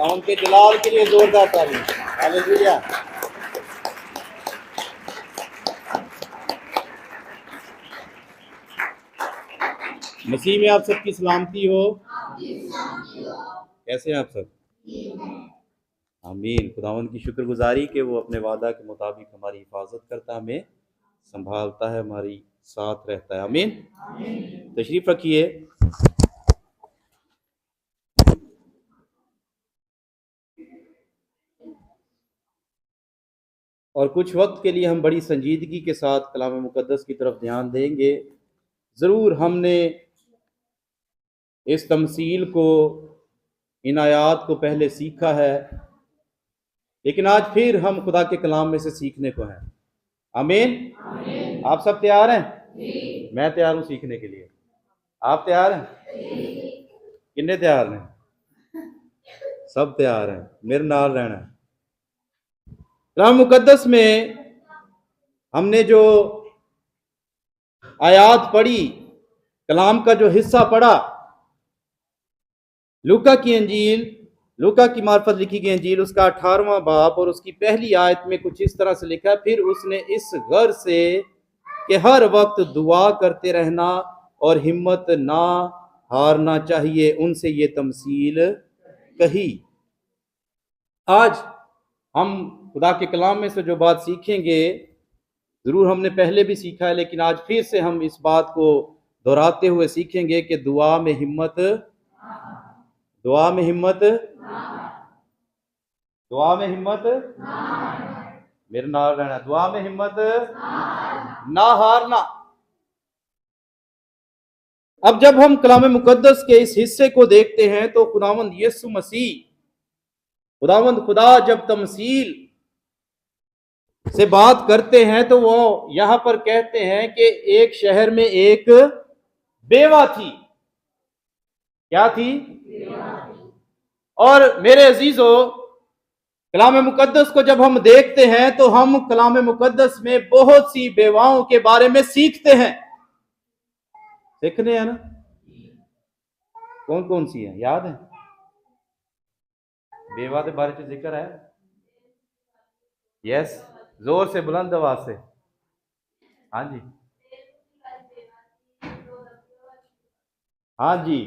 खुदावंद के जलाल के लिए जोरदार तालीम। हालेलुया। मसीह में आप सबकी सलामती हो। कैसे हैं आप सब? आमीन। खुदावंद की शुक्रगुजारी कि वो अपने वादा के मुताबिक हमारी हिफाजत करता, हमें संभालता है, हमारी साथ रहता है। आमीन। तशरीफ रखिए। और कुछ वक्त के लिए हम बड़ी संजीदगी के साथ कलाम मुकद्दस की तरफ ध्यान देंगे। ज़रूर हमने इस तमसील को, इन आयात को पहले सीखा है, लेकिन आज फिर हम खुदा के कलाम में से सीखने को हैं। आमीन। आप सब तैयार हैं? मैं तैयार हूं सीखने के लिए। आप तैयार हैं? कितने तैयार हैं? सब तैयार हैं। मेरे नाल रहना है। कलाम मुकद्दस में हमने जो आयात पढ़ी, कलाम का जो हिस्सा पढ़ा, लूका की अंजील, लूका की मार्फत लिखी गई अंजील, उसका 18वां बाब और उसकी पहली आयत में कुछ इस तरह से लिखा है, फिर उसने इस गर्ज से कि हर वक्त दुआ करते रहना और हिम्मत ना हारना चाहिए, उनसे ये तमसील कही। आज हम खुदा के कलाम में से जो बात सीखेंगे, जरूर हमने पहले भी सीखा है, लेकिन आज फिर से हम इस बात को दोहराते हुए सीखेंगे कि दुआ में हिम्मत, दुआ में हिम्मत, दुआ में हिम्मत, मेरे नाल रहना, दुआ में हिम्मत ना हारना। अब जब हम कलाम मुकद्दस के इस हिस्से को देखते हैं तो खुदावंद यीशु मसीह, खुदावंद खुदा जब तमसील से बात करते हैं तो वो यहां पर कहते हैं कि एक शहर में एक बेवा थी। क्या थी? और मेरे अजीजों, कलाम मुकद्दस को जब हम देखते हैं तो हम कलाम मुकद्दस में बहुत सी बेवाओं के बारे में सीखते हैं। सीखने हैं ना? कौन कौन सी है? याद है? बेवा के बारे में जिक्र है? यस, जोर से, बुलंद आवाज से। हाँ जी, हाँ जी।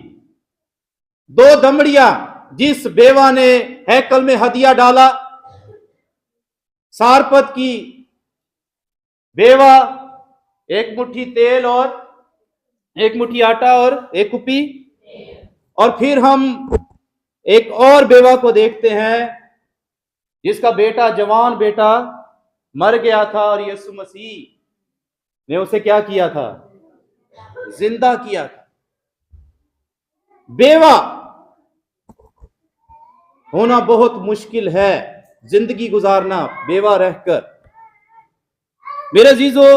दो दमड़ियां जिस बेवा ने हैकल में हदिया डाला, सारपत की बेवा, एक मुट्ठी तेल और एक मुट्ठी आटा और एक कुपी। और फिर हम एक और बेवा को देखते हैं जिसका बेटा, जवान बेटा मर गया था और यीशु मसीह ने उसे क्या किया था? जिंदा किया था। बेवा होना बहुत मुश्किल है, जिंदगी गुजारना बेवा रहकर। मेरे अजीजों,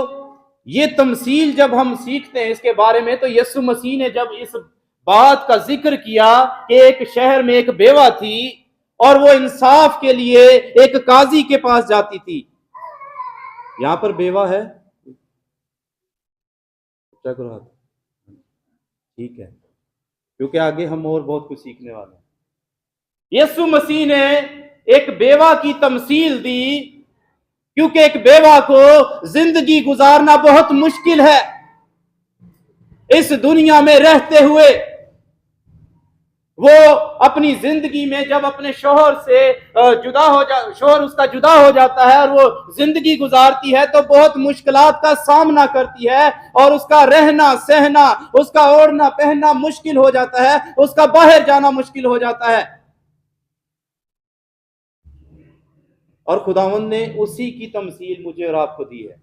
ये तमसील जब हम सीखते हैं इसके बारे में, तो यीशु मसीह ने जब इस बात का जिक्र किया कि एक शहर में एक बेवा थी और वो इंसाफ के लिए एक काजी के पास जाती थी। यहां पर बेवा है? ठीक है, क्योंकि आगे हम और बहुत कुछ सीखने वाले हैं। यीशु मसीह ने एक बेवा की तमसील दी, क्योंकि एक बेवा को जिंदगी गुजारना बहुत मुश्किल है। इस दुनिया में रहते हुए वो अपनी जिंदगी में जब अपने शोहर से शोहर उसका जुदा हो जाता है और वो जिंदगी गुजारती है तो बहुत मुश्किलात का सामना करती है और उसका रहना सहना, उसका ओढ़ना पहनना मुश्किल हो जाता है, उसका बाहर जाना मुश्किल हो जाता है। और खुदावंद ने उसी की तमसील मुझे और आपको दी है,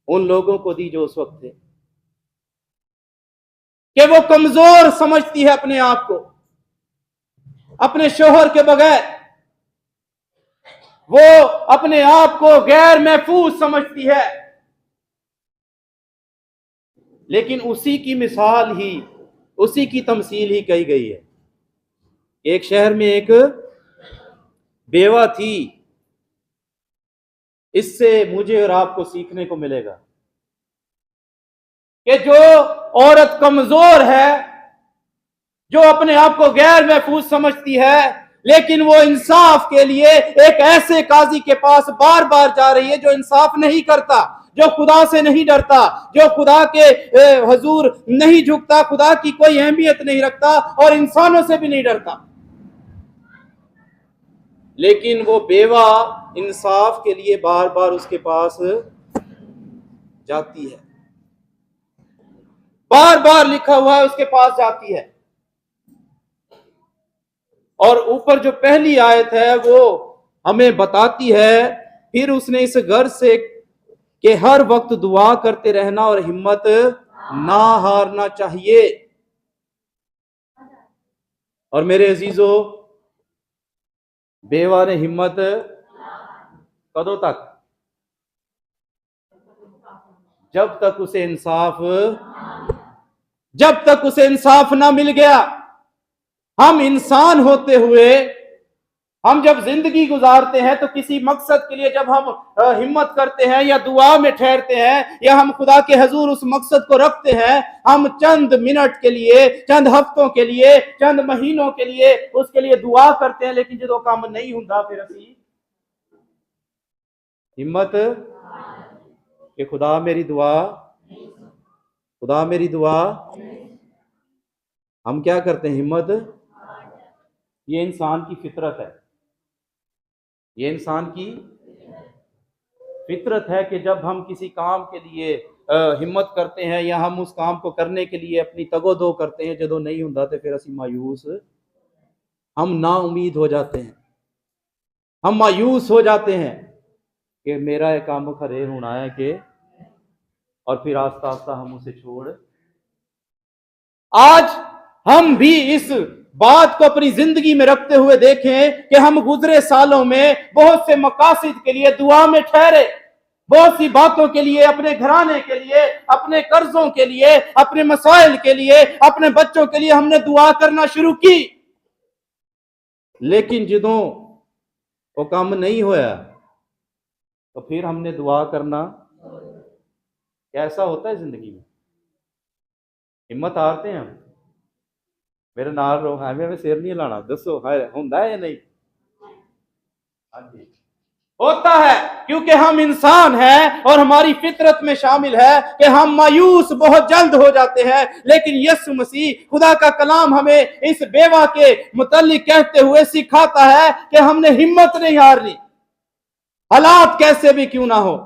उन लोगों को दी जो उस वक्त थे, कि वो कमजोर समझती है अपने आप को, अपने शोहर के बगैर वो अपने आप को गैर महफूज समझती है। लेकिन उसी की मिसाल ही, उसी की तमसील ही कही गई है। एक शहर में एक बेवा थी। इससे मुझे और आपको सीखने को मिलेगा कि जो औरत कमजोर है, जो अपने आप को गैर महफूज समझती है, लेकिन वो इंसाफ के लिए एक ऐसे काजी के पास बार बार जा रही है जो इंसाफ नहीं करता, जो खुदा से नहीं डरता, जो खुदा के हजूर नहीं झुकता, खुदा की कोई अहमियत नहीं रखता और इंसानों से भी नहीं डरता। लेकिन वो बेवा इंसाफ के लिए बार बार उसके पास जाती है, बार बार लिखा हुआ है उसके पास जाती है। और ऊपर जो पहली आयत है वो हमें बताती है, फिर उसने इस घर से कि हर वक्त दुआ करते रहना और हिम्मत ना हारना चाहिए। और मेरे अजीजों, बेवा ने हिम्मत कदों तक? जब तक उसे इंसाफ ना मिल गया। हम इंसान होते हुए हम जब जिंदगी गुजारते हैं तो किसी मकसद के लिए जब हम हिम्मत करते हैं या दुआ में ठहरते हैं या हम खुदा के हजूर उस मकसद को रखते हैं, हम चंद मिनट के लिए, चंद हफ्तों के लिए, चंद महीनों के लिए उसके लिए दुआ करते हैं, लेकिन जो काम नहीं होता फिर असी हिम्मत कि खुदा मेरी दुआ हम क्या करते हैं? हिम्मत। ये इंसान की फितरत है, ये इंसान की फितरत है कि जब हम किसी काम के लिए हिम्मत करते हैं या हम उस काम को करने के लिए अपनी तगोदो करते हैं, जो नहीं होता तो फिर असी मायूस, हम ना उम्मीद हो जाते हैं, हम मायूस हो जाते हैं कि मेरा एक काम खरे होना है कि, और फिर आस्ता आस्ता हम उसे छोड़। आज हम भी इस बात को अपनी जिंदगी में रखते हुए देखें कि हम गुजरे सालों में बहुत से मकासद के लिए दुआ में ठहरे, बहुत सी बातों के लिए, अपने घराने के लिए, अपने कर्जों के लिए, अपने मसाइल के लिए, अपने बच्चों के लिए हमने दुआ करना शुरू की। लेकिन जदों वो काम नहीं होया तो फिर हमने दुआ करना, कैसा होता है जिंदगी में? हिम्मत हारते हैं हम। मेरे नाल रो है, मैं सिर नहीं लाना, दसो होता है या नहीं? हाँ जी, होता है, क्योंकि हम इंसान हैं और हमारी फितरत में शामिल है कि हम मायूस बहुत जल्द हो जाते हैं। लेकिन यीशु मसीह, खुदा का कलाम हमें इस बेवा के मुतल्लिक कहते हुए सिखाता है कि हमने हिम्मत नहीं हारनी। हालात कैसे भी क्यों ना हो,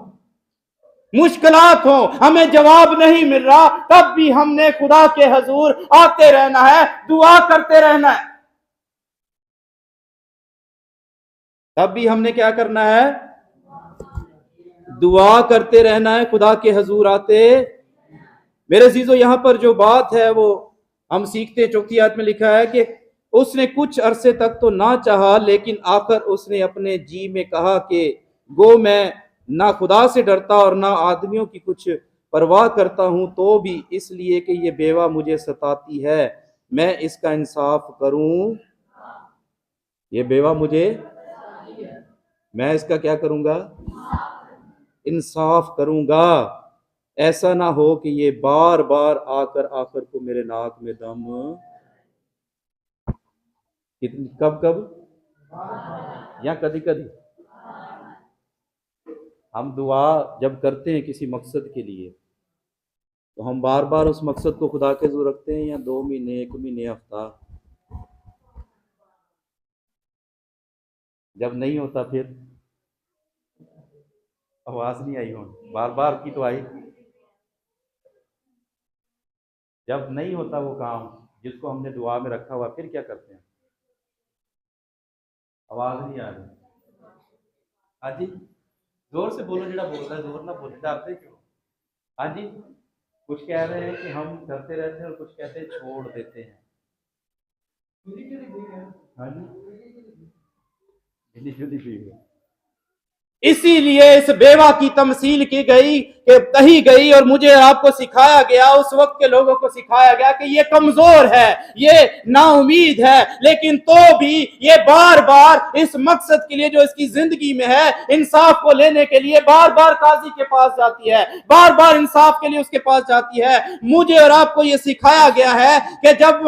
मुश्किलात हो, हमें जवाब नहीं मिल रहा, तब भी हमने खुदा के हजूर आते रहना है, दुआ करते रहना है। तब भी हमने क्या करना है? दुआ करते रहना है, खुदा के हजूर आते। मेरे अजीजों, यहां पर जो बात है वो हम सीखते हैं, चौथी आयत में लिखा है कि उसने कुछ अरसे तक तो ना चाहा, लेकिन आखिर उसने अपने जी में कहा कि गो मैं ना खुदा से डरता और ना आदमियों की कुछ परवाह करता हूं, तो भी इसलिए कि ये बेवा मुझे सताती है मैं इसका इंसाफ करूं। ये बेवा मैं इसका क्या करूंगा? इंसाफ करूंगा। ऐसा ना हो कि ये बार बार आकर को मेरे नाक में दम, कब या कभी कभी हम दुआ जब करते हैं किसी मकसद के लिए, तो हम बार बार उस मकसद को खुदा के हज़ूर रखते हैं, या 2 महीने, 1 महीने, हफ्ता? जब नहीं होता फिर आवाज नहीं आई, हो बार बार की तो आई। जब नहीं होता वो काम जिसको हमने दुआ में रखा हुआ, फिर क्या करते हैं? आवाज नहीं आ रही। हाँ जी, जोर से बोलो, जरा बोल रहा है, जोर ना बोले, डरते क्यों? हाँ जी, कुछ कह रहे हैं कि हम करते रहते हैं और कुछ कहते हैं छोड़ देते हैं। हाँ जी, इसीलिए इस बेवा की तमसील की गई कही गई और मुझे आपको सिखाया गया, उस वक्त के लोगों को सिखाया गया कि ये कमजोर है, ये नाउमीद है, लेकिन तो भी ये बार बार इस मकसद के लिए जो इसकी जिंदगी में है, इंसाफ को लेने के लिए बार बार काजी के पास जाती है, बार बार इंसाफ के लिए उसके पास जाती है। मुझे और आपको ये सिखाया गया है कि जब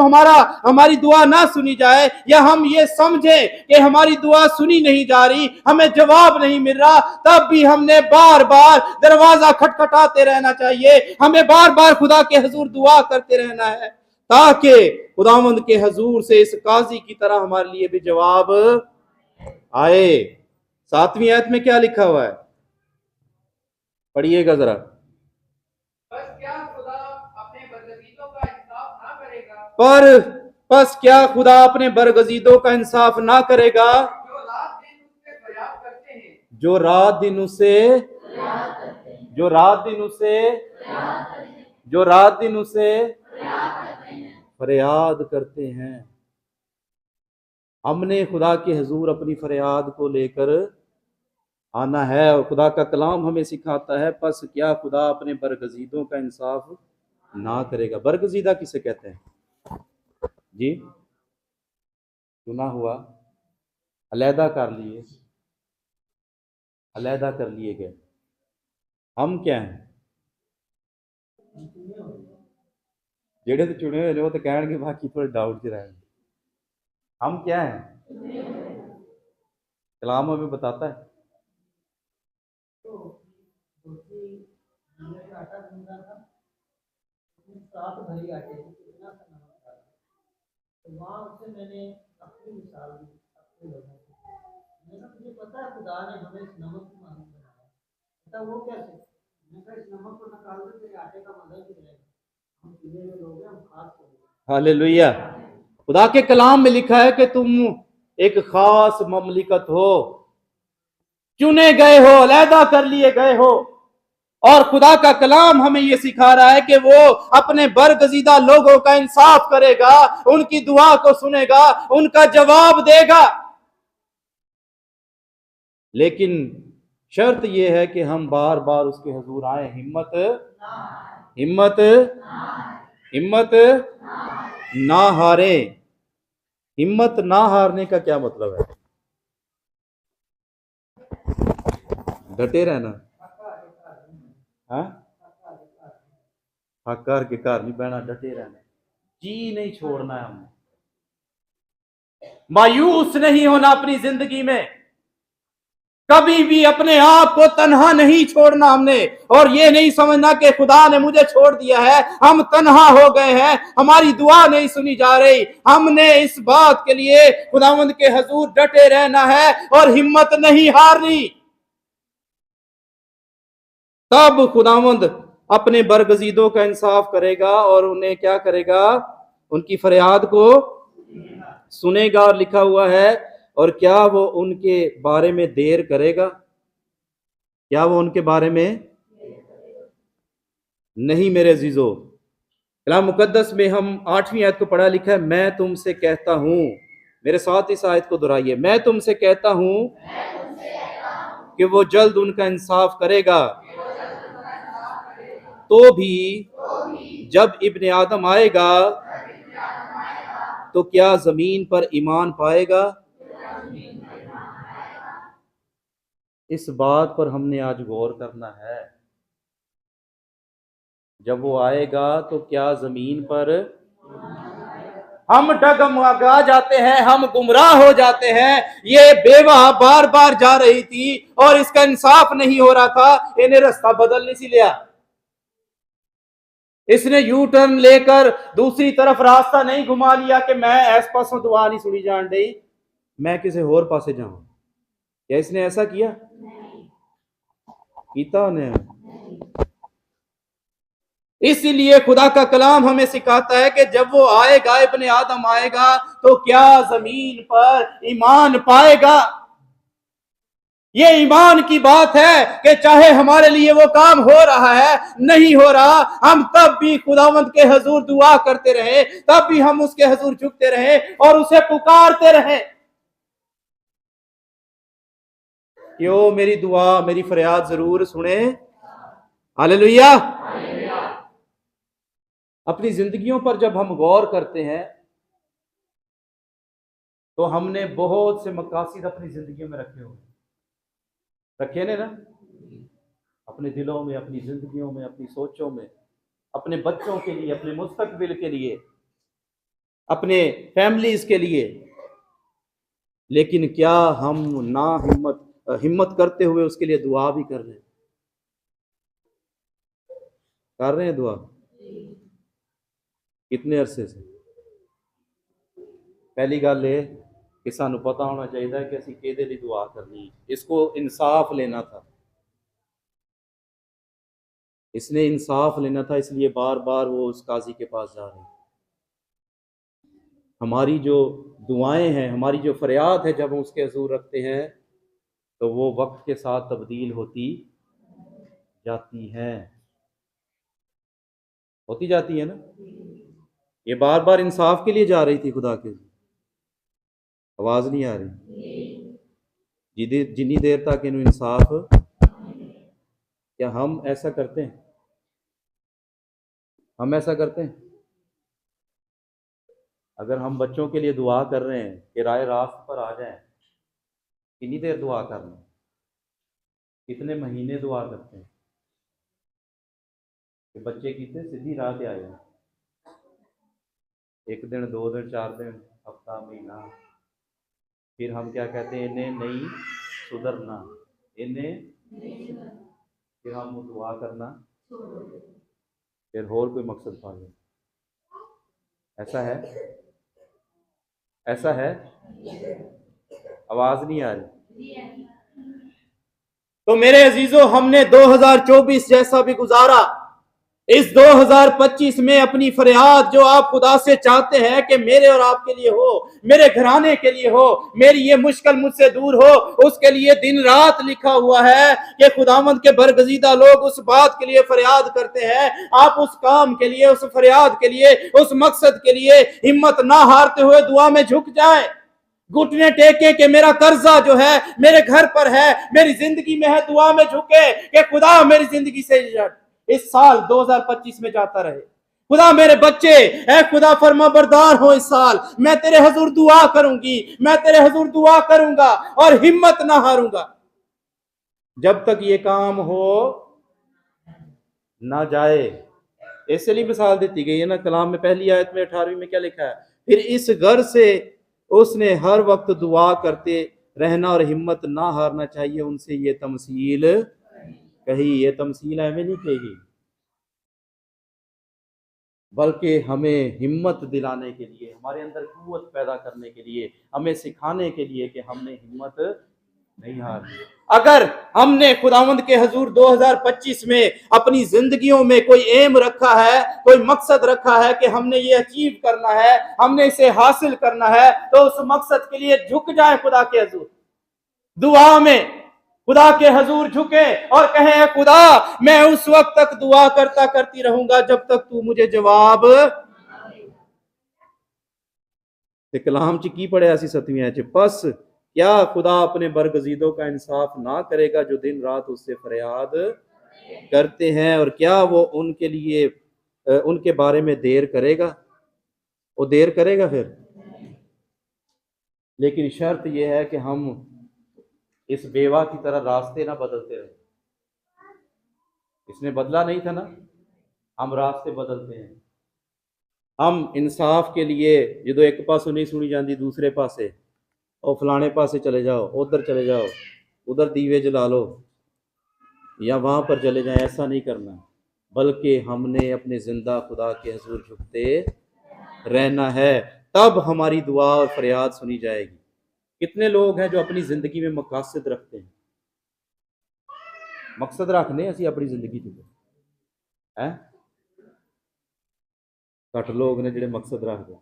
हमारी दुआ ना सुनी जाए, या हम ये समझे कि हमारी दुआ सुनी नहीं जा रही, हमें जवाब नहीं मिल रहा, तब भी हमने बार बार दरवाजा खटखटाते रहना चाहिए, हमें बार बार खुदा के हुजूर दुआ करते रहना है, ताकि खुदावंद के हुजूर से इस काजी की तरह हमारे लिए भी जवाब आए। 7वीं आयत में क्या लिखा हुआ है, पढ़िएगा जरा। बस क्या खुदा अपने बरगजीदों का इंसाफ ना करेगा, जो रात दिन उसे फरियाद करते हैं। हमने खुदा के हुजूर अपनी फरियाद को लेकर आना है, और खुदा का कलाम हमें सिखाता है, बस क्या खुदा अपने बरगजीदों का इंसाफ ना करेगा। बरगजीदा किसे कहते हैं जी? सुना हुआ, अलहदा कर लिए गए। हम क्या हैं? जेड़े तो चुने हुए वो तो कहेंगे, बाकी थोड़े डाउट च रहेंगे। हम क्या हैं? कलाम हमें बताता है। वहाँ उससे मैंने अपनी मिसाल दी अपने लोगों को। मैंने मुझे पता है खुदा ने हमें इस नमक को मालूम बनाया। पता वो कैसे? मैं कहा इस नमक को निकाल दे तेरे आटे का मजा ही रहेगा। हम पीने में लोग हैं, हम खास लोग। हालेलुया। खुदा के कलाम में लिखा है कि तुम एक खास ममलिकत हो, चुने गए हो, अलहदा कर लिए गए हो, और खुदा का कलाम हमें यह सिखा रहा है कि वो अपने बरगजीदा लोगों का इंसाफ करेगा, उनकी दुआ को सुनेगा, उनका जवाब देगा। लेकिन शर्त यह है कि हम बार बार उसके हुजूर आए, हिम्मत ना हारे। हिम्मत ना हारने का क्या मतलब है? डटे रहना, हकार के घर नहीं बहना, डटे रहना, जी नहीं छोड़ना है हमने, मायूस नहीं होना अपनी जिंदगी में, कभी भी अपने आप को तन्हा नहीं छोड़ना हमने, और ये नहीं समझना कि खुदा ने मुझे छोड़ दिया है, हम तन्हा हो गए हैं, हमारी दुआ नहीं सुनी जा रही। हमने इस बात के लिए खुदावंद के हुजूर डटे रहना है और हिम्मत नहीं हारनी। तब खुदावंद अपने बरगजीदों का इंसाफ करेगा और उन्हें क्या करेगा? उनकी फरियाद को सुनेगा। और लिखा हुआ है, और क्या वो उनके बारे में देर करेगा? क्या वो उनके बारे में नहीं? मेरे अजीजों, कलाम मुकद्दस में हम 8वीं आयत को पढ़ा लिखा है, मैं तुमसे कहता हूं, मेरे साथ इस आयत को दोहराइए, मैं तुमसे कहता हूं कि वो जल्द उनका इंसाफ करेगा। तो भी जब इब्ने आदम आएगा तो क्या जमीन पर ईमान पाएगा? इस बात पर हमने आज गौर करना है। जब वो आएगा तो क्या जमीन पर हम डगमगा जाते हैं, हम गुमराह हो जाते हैं। ये बेवा बार बार जा रही थी और इसका इंसाफ नहीं हो रहा था, इन्हें रास्ता बदल नहीं सी लिया, इसने यू टर्न लेकर दूसरी तरफ रास्ता नहीं घुमा लिया कि मैं ऐस पासों दुआ नहीं सुनी जान रही, मैं किसी होर पासे जाऊं। क्या इसने ऐसा किया? कीता ने। इसीलिए खुदा का कलाम हमें सिखाता है कि जब वो आएगा, इब्ने आदम आएगा, तो क्या जमीन पर ईमान पाएगा? ये ईमान की बात है कि चाहे हमारे लिए वो काम हो रहा है, नहीं हो रहा, हम तब भी खुदावंद के हुजूर दुआ करते रहे, तब भी हम उसके हुजूर झुकते रहे और उसे पुकारते रहे कि ओ मेरी दुआ, मेरी फरियाद जरूर सुने। हालेलुया। अपनी जिंदगियों पर जब हम गौर करते हैं तो हमने बहुत से मकासद अपनी जिंदगियों में रखे हुए, रखे ने ना, अपने दिलों में, अपनी जिंदगियों में, अपनी सोचों में, अपने बच्चों के लिए, अपने मुस्तकबिल के लिए, अपने फैमिलीज के लिए। लेकिन क्या हम ना हिम्मत करते हुए उसके लिए दुआ भी कर रहे हैं दुआ? कितने अरसे से? पहली गल ये कि सानू पता होना चाहिए कि असीं किहदे लई दुआ करनी, इसको इंसाफ लेना था, इसने इंसाफ लेना था, इसलिए बार बार वो उस काजी के पास जा रहे हैं। हमारी जो दुआएं हैं, हमारी जो फरियाद है, जब हम उसके हजूर रखते हैं तो वो वक्त के साथ तब्दील होती जाती है ना। ये बार बार इंसाफ के लिए जा रही थी खुदा के, आवाज नहीं आ रही, जितनी देर तक इन्हें इंसाफ। क्या हम ऐसा करते हैं? हम ऐसा करते हैं? अगर हम बच्चों के लिए दुआ कर रहे हैं कि राह रास्त पर आ जाएं, कितनी देर दुआ करना? कितने महीने दुआ करते हैं कि बच्चे कितने सीधी राह पे आ जाए? 1 दिन, 2 दिन, 4 दिन, हफ्ता, महीना। फिर हम क्या कहते हैं? इन्हें नहीं सुधरना, इन्हें। फिर हम दुआ करना, फिर और कोई मकसद पा लें। ऐसा है? ऐसा है? आवाज नहीं आ रही। तो मेरे अजीजों, हमने 2024 जैसा भी गुजारा, इस 2025 में अपनी फरियाद जो आप खुदा से चाहते हैं कि मेरे और आपके लिए हो, मेरे घराने के लिए हो, मेरी ये मुश्किल मुझसे दूर हो, उसके लिए दिन रात लिखा हुआ है कि खुदावंद के बरगजीदा लोग उस बात के लिए फरियाद करते हैं। आप उस काम के लिए, उस फरियाद के लिए, उस मकसद के लिए हिम्मत ना हारते हुए दुआ में झुक जाएं, घुटने टेके कि मेरा कर्जा जो है मेरे घर पर है, मेरी जिंदगी में है, दुआ में झुके कि खुदा मेरी जिंदगी से इस साल 2025 में जाता रहे। खुदा मेरे बच्चे ऐ खुदा फरमा बरदार हो, इस साल मैं तेरे हजूर दुआ करूंगी, मैं तेरे हजूर दुआ करूंगा और हिम्मत ना हारूंगा। जब तक ये काम हो ना जाए, इसलिए मिसाल देती गई है ना कलाम में, पहली आयत में 18वीं में क्या लिखा है? फिर इस घर से उसने हर वक्त दुआ करते रहना और हिम्मत ना हारना चाहिए। उनसे ये तमसील कही, ये तमसील हमें नहीं कही, बल्कि हमें हिम्मत दिलाने के लिए, हमारे अंदर कुव्वत पैदा करने के लिए, हमें सिखाने के लिए कि हमने हिम्मत नहीं हारनी। अगर हमने खुदावंद के हजूर 2025 में अपनी जिंदगियों में कोई एम रखा है, कोई मकसद रखा है कि हमने ये अचीव करना है, हमने इसे हासिल करना है, तो उस मकसद के लिए झुक जाए खुदा के हजूर, दुआ में खुदा के हजूर झुके और कहे खुदा मैं उस वक्त तक दुआ करती रहूंगा जब तक तू मुझे जवाब। ते कलाम च की पढ़िया सी 7वीं च, बस क्या खुदा अपने बरगजीदों का इंसाफ ना करेगा जो दिन रात उससे फरियाद करते हैं? और क्या वो उनके लिए उनके बारे में देर करेगा? वो देर करेगा फिर। लेकिन शर्त यह है कि हम इस बेवा की तरह रास्ते ना बदलते रहे। इसने बदला नहीं था ना, हम रास्ते बदलते हैं। हम इंसाफ के लिए जो एक पासों नहीं सुनी जाती, दूसरे पासे और फलाने पासे चले जाओ, उधर चले जाओ, उधर दीवे जला लो या वहां पर चले जाएं, ऐसा नहीं करना, बल्कि हमने अपने जिंदा खुदा के हजूर झुकते रहना है, तब हमारी दुआ और फरियाद सुनी जाएगी। कितने लोग हैं जो अपनी जिंदगी में मकासद रखते हैं? मकसद रखने असी अपनी जिंदगी है, घट लोग ने जिहड़े मकसद रखते।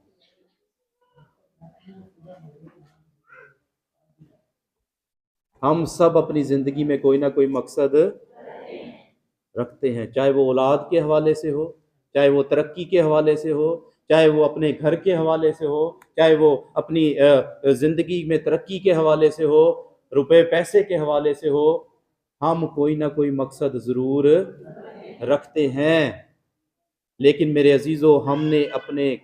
हम सब अपनी जिंदगी में कोई ना कोई मकसद रखते हैं, चाहे वो औलाद के हवाले से हो, चाहे वो तरक्की के हवाले से हो, चाहे वो अपने घर के हवाले से हो, चाहे वो अपनी जिंदगी में तरक्की के हवाले से हो, रुपए पैसे के हवाले से हो। हम कोई ना कोई मकसद जरूर रखते हैं। लेकिन मेरे अजीज़ों, हमने अपने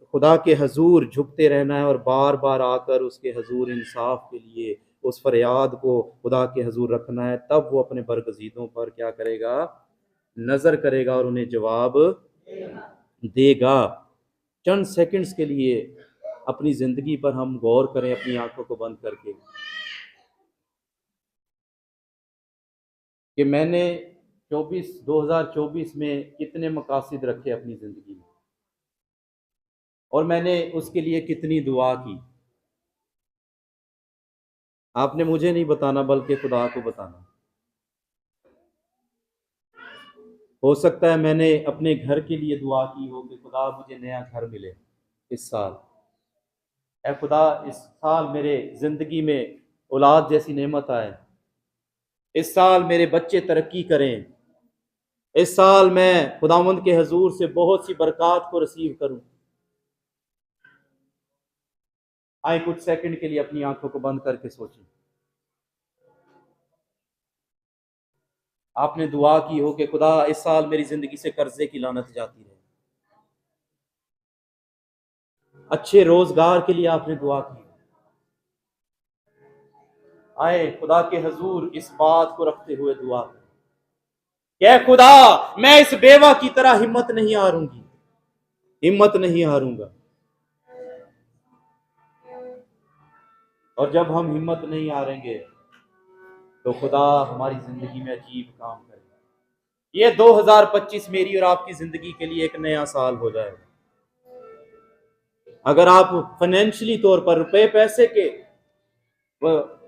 खुदा के हजूर झुकते रहना है और बार बार आकर उसके हजूर इंसाफ के लिए उस फरियाद को खुदा के हजूर रखना है। तब वो अपने बरगजीदों पर क्या करेगा? नजर करेगा और उन्हें जवाब देगा। चंद सेकंड्स के लिए अपनी जिंदगी पर हम गौर करें, अपनी आंखों को बंद करके, कि मैंने 2024 में कितने मकासद रखे अपनी जिंदगी में, और मैंने उसके लिए कितनी दुआ की। आपने मुझे नहीं बताना, बल्कि खुदा को बताना। हो सकता है मैंने अपने घर के लिए दुआ की हो कि खुदा मुझे नया घर मिले इस साल। ऐ खुदा, इस साल मेरे जिंदगी में औलाद जैसी नेमत आए। इस साल मेरे बच्चे तरक्की करें। इस साल मैं खुदावंद के हजूर से बहुत सी बरकत को रिसीव करूं। आए कुछ सेकंड के लिए अपनी आंखों को बंद करके सोचें। आपने दुआ की हो कि खुदा इस साल मेरी जिंदगी से कर्जे की लानत जाती रहे। अच्छे रोजगार के लिए आपने दुआ की। आए खुदा के हजूर इस बात को रखते हुए दुआ करें, क्या खुदा, मैं इस बेवा की तरह हिम्मत नहीं हारूंगी, हिम्मत नहीं हारूंगा। और जब हम हिम्मत नहीं हारेंगे तो खुदा हमारी जिंदगी में अजीब काम करेगा। ये 2025 मेरी और आपकी जिंदगी के लिए एक नया साल हो जाएगा। अगर आप फाइनेंशियली तौर पर रुपए पैसे के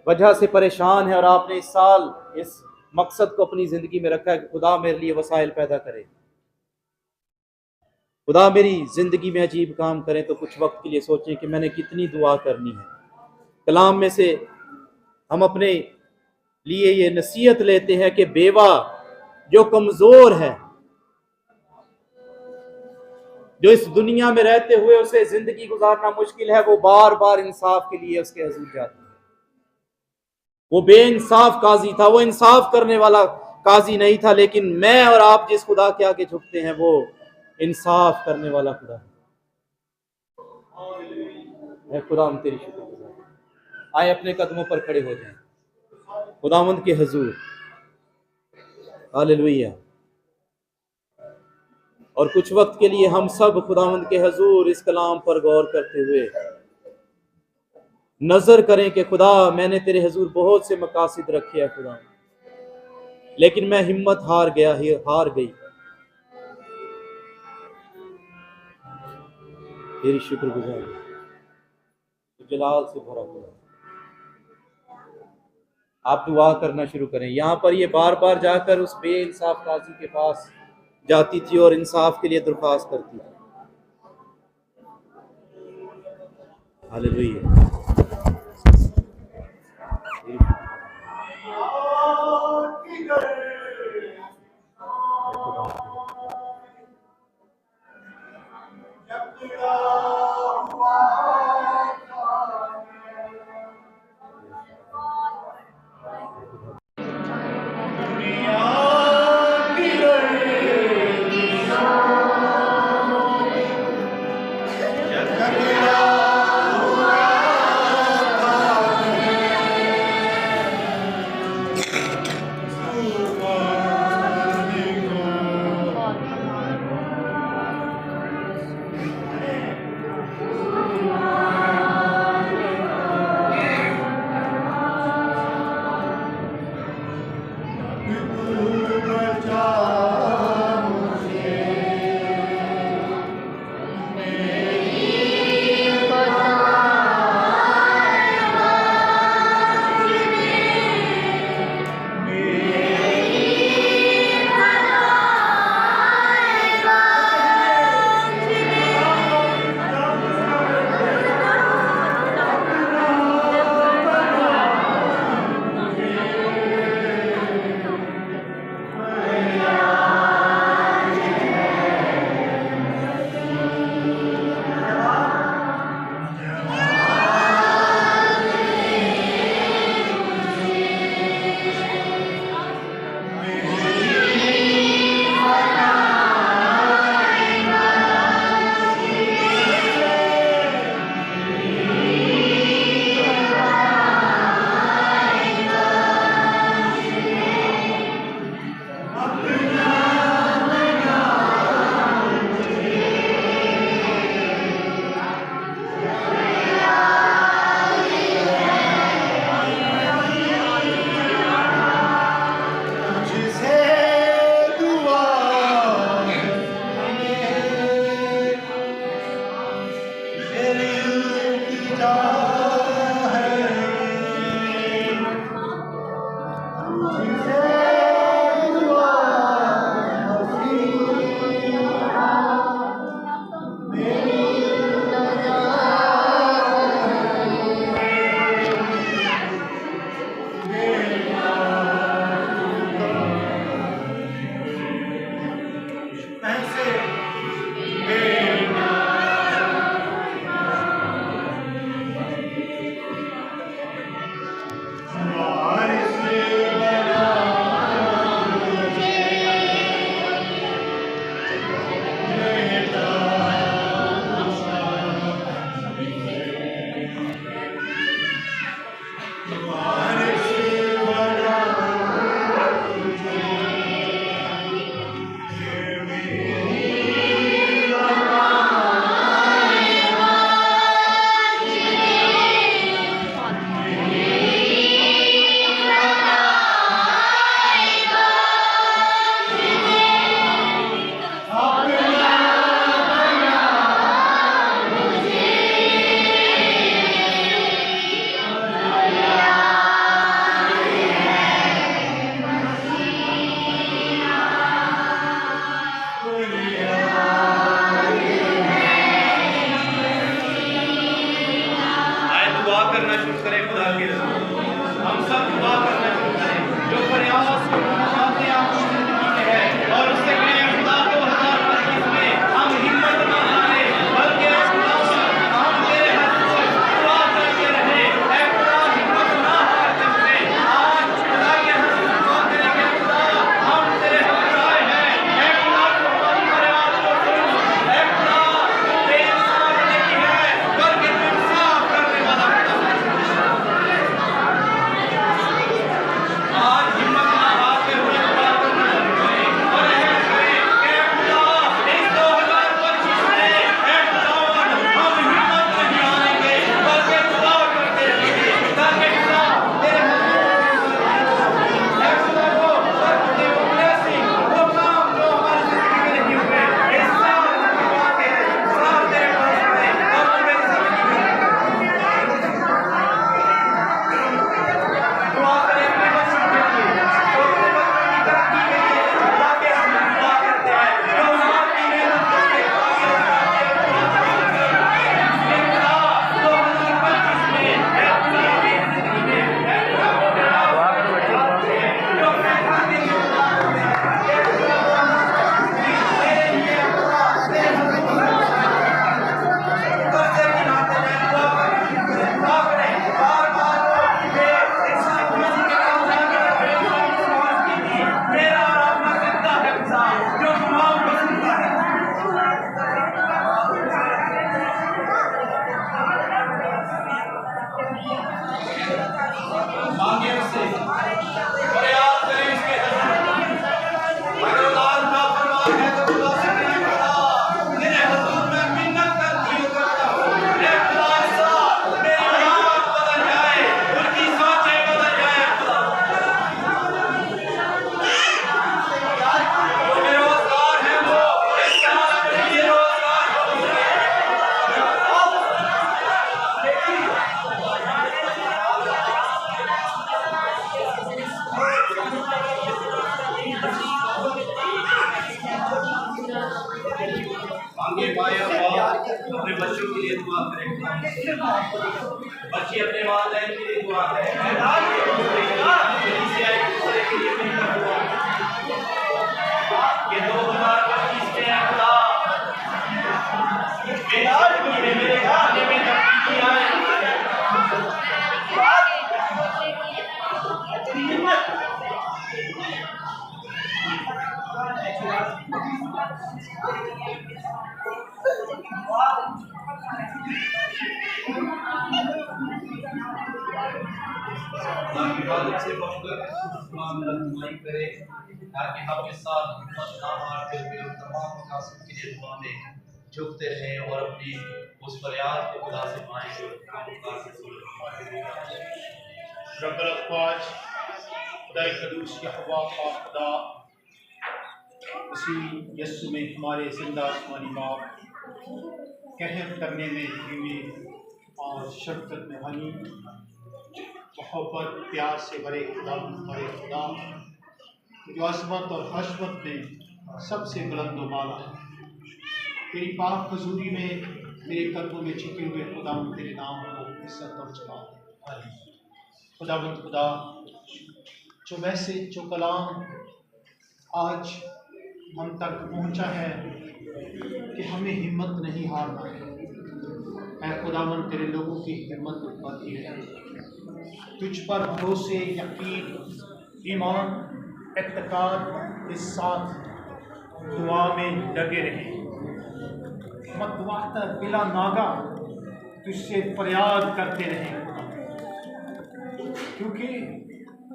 वजह से परेशान है और आपने इस साल इस मकसद को अपनी जिंदगी में रखा है कि खुदा मेरे लिए वसाइल पैदा करे, खुदा मेरी जिंदगी में अजीब काम करें, तो कुछ वक्त के लिए सोचें कि मैंने कितनी दुआ करनी है। कलाम में से हम अपने लिए ये नसीहत लेते हैं कि बेवा जो कमजोर है, जो इस दुनिया में रहते हुए उसे जिंदगी गुजारना मुश्किल है, वो बार बार इंसाफ के लिए उसके हजूर जाती है। वो बेइंसाफ काजी था, वो इंसाफ करने वाला काजी नहीं था। लेकिन मैं और आप जिस खुदा के आगे झुकते हैं वो इंसाफ करने वाला खुदा है। खुदा हम तेरी शुक्र। आए अपने कदमों पर खड़े हो जाएं खुदावंद के हजूर। हालेलुया। और कुछ वक्त के लिए हम सब खुदावंद के हजूर इस कलाम पर गौर करते हुए नजर करें कि खुदा, मैंने तेरे हजूर बहुत से मकासद रखे हैं खुदा, लेकिन मैं हिम्मत हार गई। तेरी शुक्रगुजार, जलाल से भरा खुदा। आप दुआ करना शुरू करें। यहाँ पर ये बार बार जाकर उस बेइंसाफ काजी के पास जाती थी और इंसाफ के लिए दरख्वास्त करती थी। हालेलुया। मांगे माया अपने बच्चों के लिए दुआ करें, बच्चे अपने वालिदैन के लिए दुआ करें, ये 2025 में खुदा मेरे खाने में तब्दीली आए। इबादत से बढ़कर रहनुमाई करे ताकि हम के साथ हिम्मत ना हारते हुए तमाम मकासद के लिए दुआ में झुकते रहें और अपनी उस फरियाद को खुदा से पाएं जो रब्बुल अफ़वाज खुदाए क़दूस के हवा का खुदा उसी यस्सु में हमारे जिंदा आसमानी बाप कहर करने में हमें और शफ़क़त में हनी, मोहब्बत प्यार से बड़े खुदा जो अज़मत और हशमत में सबसे बुलंद व बाला है। तेरी पाक हजूरी में तेरे कदमों में छिपे हुए खुदा तेरे नाम को इज्जत और जलाल है। खुदावंद खुदा, जो मैसेज जो कलाम आज हम तक पहुंचा है कि हमें हिम्मत नहीं हारना है। ऐ खुदावंद तेरे लोगों की हिम्मत बढ़ती है, तुझ पर भरोसे, यकीन, ईमान, इत्तेकाद के साथ दुआ में लगे रहें। मतवाता बिला नागा तुझसे फरियाद करते रहें, क्योंकि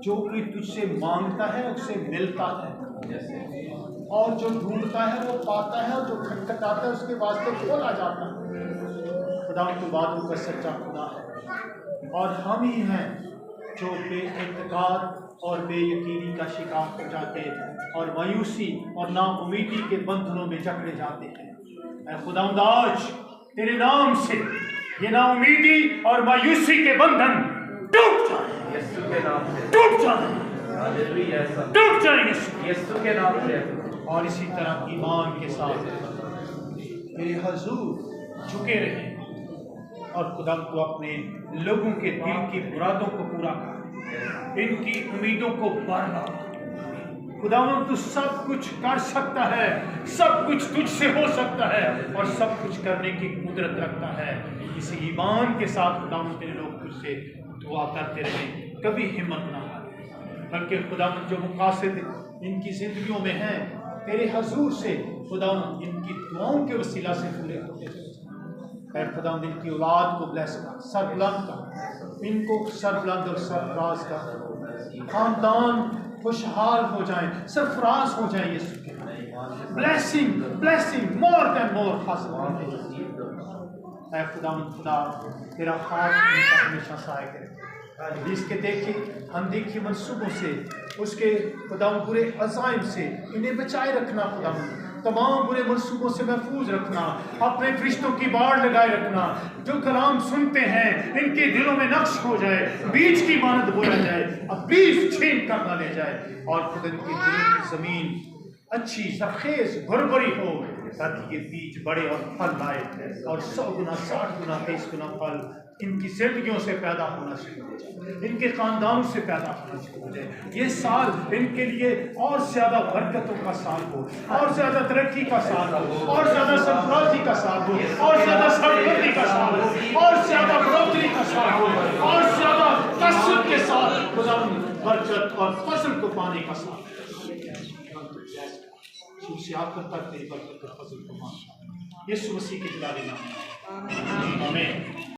जो कोई तुझसे मांगता है उसे मिलता है, और जो ढूंढता है वो पाता है, और जो खटखटाता है उसके वास्ते खोला जाता है। खुदा की बातों का सच्चा खुदा है, और हम ही हैं जो बेइत्तेकाद और बेयकीनी का शिकार हो जाते हैं और मायूसी और नाउमीदी के बंधनों में जकड़े जाते हैं। ऐ खुदावंद, आज तेरे नाम से ये नाउमीदी और मायूसी के बंधन टूट जाए, यीशु के नाम से टूट जाए, हालेलुया, टूट जाए यीशु के नाम से। और इसी तरह ईमान के साथ मेरे हजूर झुके रहे, और खुदा तो अपने लोगों के दिल की मुरादों को पूरा कर, इनकी उम्मीदों को बढ़ा। खुदावंद तू सब कुछ कर सकता है, सब कुछ तुझसे हो सकता है, और सब कुछ करने की कुदरत रखता है। इसी ईमान के साथ खुदावंद तेरे लोग तुझसे दुआ करते रहे, कभी हिम्मत ना हारे, बल्कि खुदावंद जो मकासद इनकी जिंदगियों में हैं तेरे हजूर से खुदावंद इनकी दुआओं के वसीला से पूरे होते हैं। ऐ खुदावंद इनकी औलाद को ब्लेस कर, सरबुलंद कर, इनको सरबुलंद और सरफराज कर, खानदान खुशहाल हो जाए, सरफराज हो जाए। यीशु के ब्लेसिंग ब्लेसिंग मोर देन मोर हासिल करते। ऐ खुदावंद खुदा तेरा हाथ इनका हमेशा सहाय करे। इसके देखे अनदेखी मंसूबों से, उसके खुदावंद बुरे अज़ाइम से इन्हें बचाए रखना। खुदावंद तमाम बुरे मंसूबों से महफूज रखना, अपने फरिश्तों की बाढ़ लगाए रखना। जो कलाम सुनते हैं इनके दिलों में नक्श हो जाए, बीज की मानद बोया जाए, अब बीज छीन कर ना ले जाए, और खुदा इनके दिलों की जमीन अच्छी सरखेज भरभरी हो, ताकि ये बीज बड़े और फल लाए, और 100 गुना 60 गुना 30 गुना फल इनकी जिंदगियों से पैदा होना शुरू हो जाए, इनके खानदानों से पैदा होना शुरू हो जाए। ये साल इनके लिए और ज्यादा बरकतों का साल हो, और ज्यादा तरक्की का साल हो, और ज्यादा सरफराजी का साल हो, और ज्यादा सरबलंदी का साल हो, और ज्यादा बढ़ोतरी का साल हो, और ज्यादा कसरत के साथ खुदा बरकत और फसल को पाने का साल। से आप करता तेरी बरकत और फसल को मान, यीशु मसीह के जलाली नाम में आमीन।